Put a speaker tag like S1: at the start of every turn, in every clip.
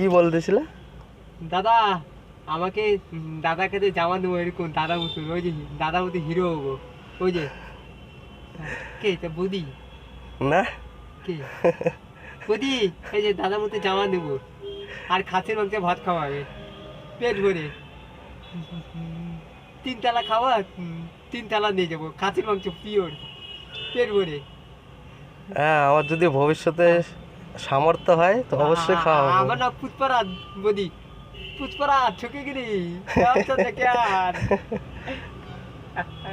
S1: কি বলতেছিলে?
S2: দাদা আমাকে দাদাকে যে জামা দেবো এরকম দাদা মতন, ওই যে দাদা মতো হিরো হবো, ওই যে কে তা বৌদি?
S1: না
S2: কে বৌদি? এই যে দাদা মতো জামা দেবো আর খাসির মাংসে ভাত খাওয়াবে পেট ভরে, 3 তলা খাওয়া, 3 তলা নিয়ে যাবো খাসির মাংস পিওর পেট ভরে।
S1: হ্যাঁ, আমার যদি ভবিষ্যতে সামর্থ্য হয় তো অবশ্যই খাওয়াবো।
S2: আমার না পুষ্পারা বৌদি, পুষ্পারা ঠকে গেলি আর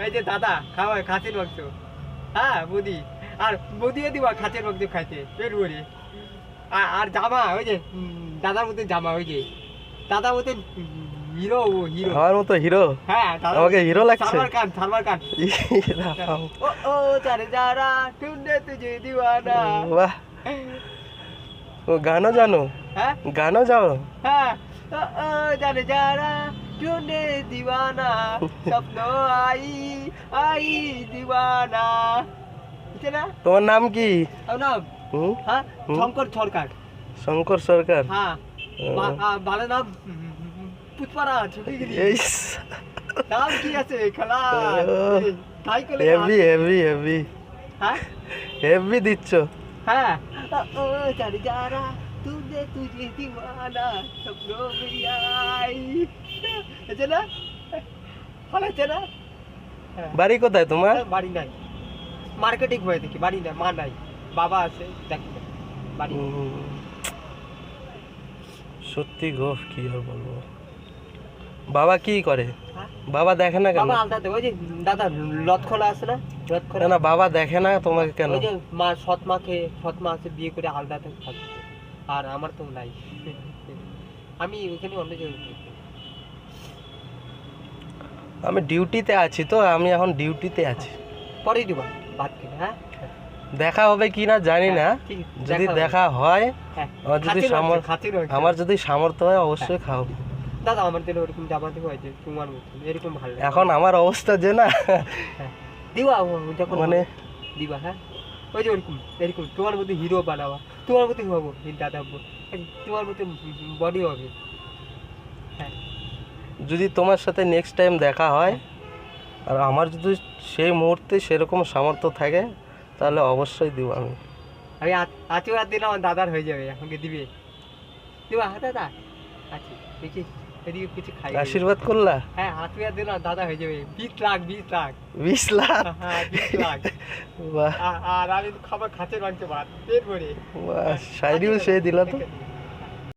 S2: এই যে দাদা খাওয়ায় খাসির মাংস, হ্যাঁ বৌদি, আর বৌদিও দিবা খাসির মাংস খাইতে পেট ভরে। আর জামা ওই যে দাদার মতন জামা, ওই যে দাদার মতন হিরো, ও হিরো
S1: আমার মতো হিরো?
S2: হ্যাঁ
S1: আমাকে হিরো লাগছে?
S2: সালমান খান ও ও যারে যারা টুন্ডে তুঝে দিওয়ানা।
S1: বাহ, ও গানও জানো?
S2: হ্যাঁ
S1: গানও জানো?
S2: হ্যাঁ ও ও যারে যারা টুন্ডে দিওয়ানা, স্বপ্ন আই আই দিওয়ানা, বুঝছে না?
S1: তোমার নাম কি?
S2: আমার নাম
S1: হুম?
S2: হ্যাঁ শঙ্কর সরকার।
S1: শঙ্কর সরকার?
S2: হ্যাঁ ভালো নাম পুষ্পারা ছুটি গেলি।
S1: এই
S2: নাম কি আছে খেলা তাই করে
S1: হেভি হেভি হেভি
S2: হ্যাঁ
S1: হেভি দিচ্ছ।
S2: হ্যাঁ ও যারে যারা তুঝে তুঝে দিওয়ানা, স্বপ্ন মেরিয়াই, আছে না? ভালো আছে না?
S1: বাড়ি কোথায় তোমার?
S2: বাড়ি নাই, মার্কেটিং হয়ে দেখি, বাড়ি নাই, মা নাই, বাবা আছে দেখি না, বাড়ি নেই।
S1: সত্যি গো, কি আর বলবো। বাবা কি করে?
S2: হ্যাঁ?
S1: বাবা দেখে না কেন?
S2: বাবা আলদাতে ওই যে দাদা লতখোলা আছে না, লতখোলা,
S1: না না, বাবা দেখে না তোমাকে কেন?
S2: ওই যে মা সৎ মা আছে বিয়ে করে আলদাতে থাকছে, আর আমার তো নাই, আমি ওখানে অন্য জায়গায় থাকি।
S1: আমি ডিউটিতে আছি তো, আমি এখন ডিউটিতে আছি।
S2: পরে দিবা ভাত খেলে, হ্যাঁ
S1: দেখা হবে কি না জানি না,
S2: ঠিক আছে,
S1: যদি
S2: হবে।
S1: দেখা হয়,
S2: হ্যাঁ,
S1: আমার যদি
S2: খাতির
S1: সামর-
S2: মাংস, খাতির মাংস।
S1: আমার যদি সামর্থ্য হয় অবশ্যই খাওয়াবো।
S2: দাদা আমার দিলে ওরকম জামা দিব, যে তোমার মতন এরকম ভালো লাগে।
S1: এখন আমার অবস্থা যে না,
S2: হ্যাঁ দিবা যখন
S1: মানে
S2: দিবা, হ্যাঁ ওই যে ওরকম এরকম তোমার মতো হিরো বানাবা, তোমার মতো হবো দাদা হবো, তোমার মতো বডি হবে। হ্যাঁ
S1: যদি তোমার সাথে নেক্সট টাইম দেখা হয় আর আমার যদি সেই মুহূর্তে সেরকম সামর্থ্য থাকে তাহলে অবশ্যই দিব আমি।
S2: আমি আশীর্বাদ দিলে আমার দাদার হয়ে যাবে, আমাকে দিবে, দিবা? হ্যাঁ দাদা আছি দেখি, এদিকে কিছু খাই।
S1: আশীর্বাদ করলা?
S2: হ্যাঁ আশীর্বাদ দিলে আমার দাদা হয়ে যাবে, 20 লাখ 20 লাখ
S1: 20 লাখ?
S2: হ্যাঁ 20 লাখ।
S1: বাহ
S2: আর আমি খাবার খাঁচের মাংস ভাত পেট ভরে।
S1: বাহ, শায়রিও সে দিলা তো।